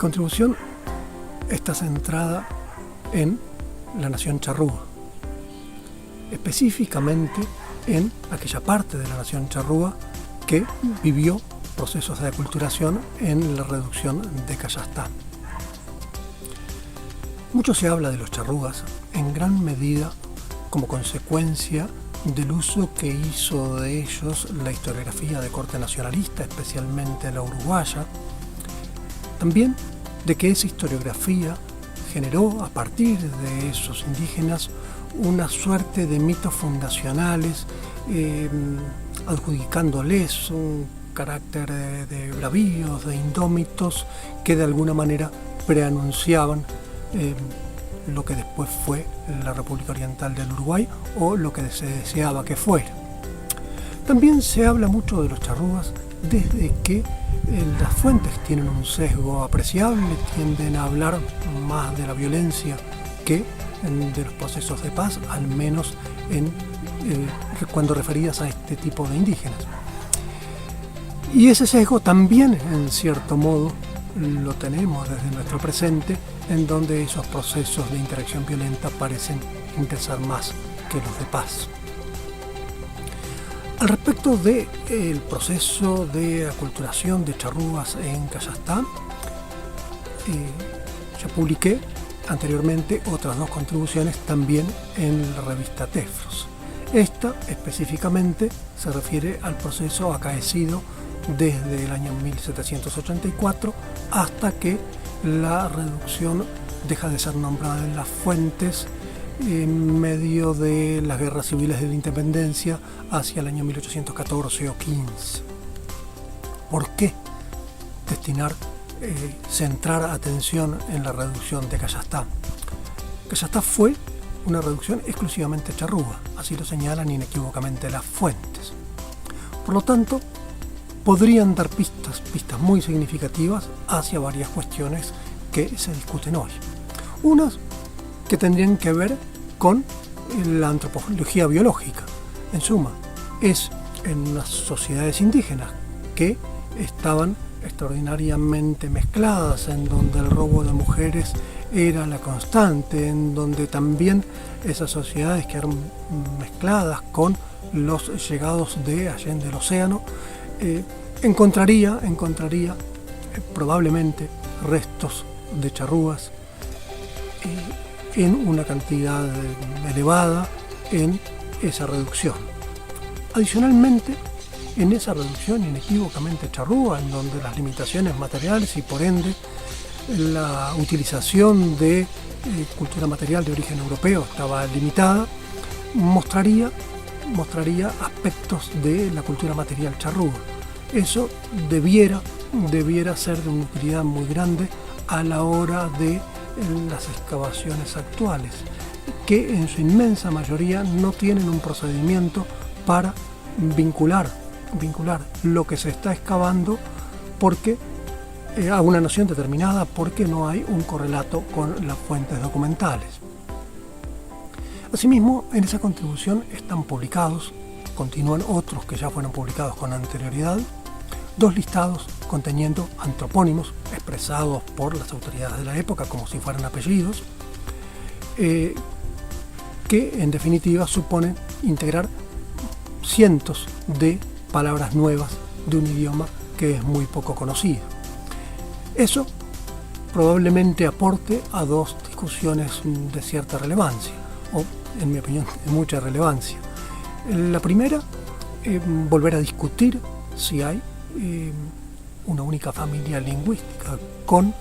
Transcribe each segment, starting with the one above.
contribución está centrada en la nación charrúa, específicamente en aquella parte de la nación charrúa que vivió procesos de aculturación en la reducción de Kayastán. Mucho se habla de los charrúas en gran medida como consecuencia del uso que hizo de ellos la historiografía de corte nacionalista, especialmente la uruguaya, también de que esa historiografía generó a partir de esos indígenas una suerte de mitos fundacionales, adjudicándoles un carácter de bravíos, de indómitos, que de alguna manera preanunciaban lo que después fue la República Oriental del Uruguay o lo que se deseaba que fuera. También se habla mucho de los charrúas desde que las fuentes tienen un sesgo apreciable, tienden a hablar más de la violencia que de los procesos de paz, al menos cuando referidas a este tipo de indígenas. Y ese sesgo también, en cierto modo, lo tenemos desde nuestro presente, en donde esos procesos de interacción violenta parecen interesar más que los de paz. Al respecto del proceso de aculturación de charrúas en Kayastán, ya publiqué anteriormente otras dos contribuciones también en la revista Tefros. Esta específicamente se refiere al proceso acaecido desde el año 1784 hasta que la reducción deja de ser nombrada en las fuentes en medio de las guerras civiles de la independencia hacia el año 1814 o 15. ¿Por qué centrar atención en la reducción de Kayastán? Kayastán fue una reducción exclusivamente charrúa, así lo señalan inequívocamente las fuentes. Por lo tanto, podrían dar pistas muy significativas hacia varias cuestiones que se discuten hoy. Unas que tendrían que ver con la antropología biológica. En suma, es en las sociedades indígenas que estaban extraordinariamente mezcladas, en donde el robo de mujeres era la constante, en donde también esas sociedades que eran mezcladas con los llegados de allende el océano, encontraría probablemente restos de charrúas en una cantidad elevada en esa reducción. Adicionalmente, en esa reducción inequívocamente charrúa, en donde las limitaciones materiales y por ende la utilización de cultura material de origen europeo estaba limitada, mostraría aspectos de la cultura material charrúa. Eso debiera ser de una utilidad muy grande a la hora de las excavaciones actuales, que en su inmensa mayoría no tienen un procedimiento para vincular lo que se está excavando a una nación determinada, porque no hay un correlato con las fuentes documentales. Asimismo, en esa contribución están publicados, continúan otros que ya fueron publicados con anterioridad, dos listados conteniendo antropónimos expresados por las autoridades de la época como si fueran apellidos, que en definitiva suponen integrar cientos de palabras nuevas de un idioma que es muy poco conocido. Eso probablemente aporte a dos discusiones de cierta relevancia, o en mi opinión de mucha relevancia. La primera, volver a discutir si hay una única familia lingüística con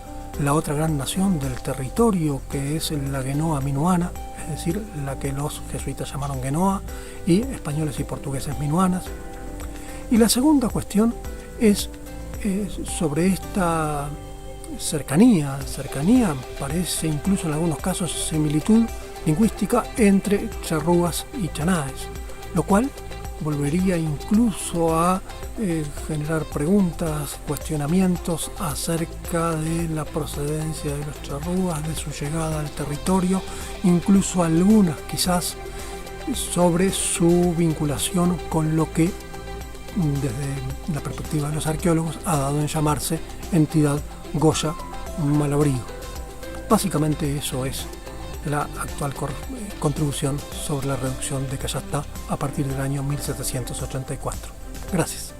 la otra gran nación del territorio, que es la Genoa minuana, es decir, la que los jesuitas llamaron Genoa y españoles y portugueses minuanas. Y la segunda cuestión es sobre esta cercanía, parece incluso en algunos casos similitud lingüística entre charrúas y chanaes, lo cual volvería incluso a generar preguntas, cuestionamientos acerca de la procedencia de los charrúas, de su llegada al territorio, incluso algunas quizás sobre su vinculación con lo que desde la perspectiva de los arqueólogos ha dado en llamarse entidad Goya mal abrigo. Básicamente eso es la actual contribución sobre la reducción de Cayastá a partir del año 1784. Gracias.